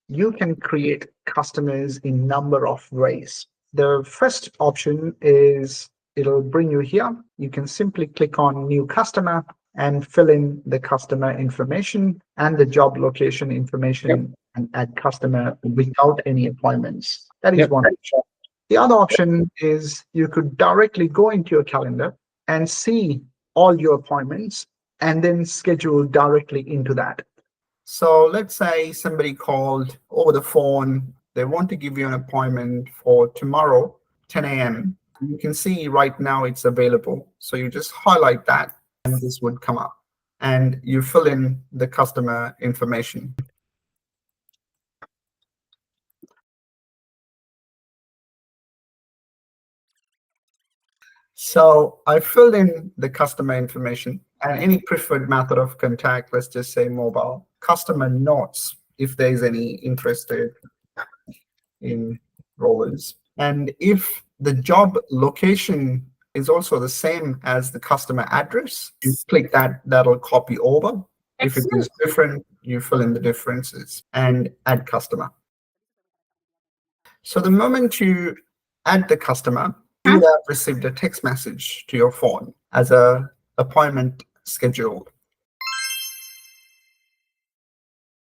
you can create customers in number of ways. The first option is it'll bring you here. You can simply click on new customer and fill in the customer information and the job location information and add customer without any appointments. That is one option. The other option is you could directly go into your calendar and see all your appointments and then schedule directly into that. So let's say somebody called over the phone. They want to give you an appointment for tomorrow, 10 a.m. You can see right now it's available. So you just highlight that and this would come up. And you fill in the customer information. So I filled in the customer information and any preferred method of contact, let's just say mobile. Customer notes if there's any interested in rollers. And if the job location is also the same as the customer address, you click that, that'll copy over. If it is different, you fill in the differences and add customer. So the moment you add the customer, you have received a text message to your phone as a appointment scheduled.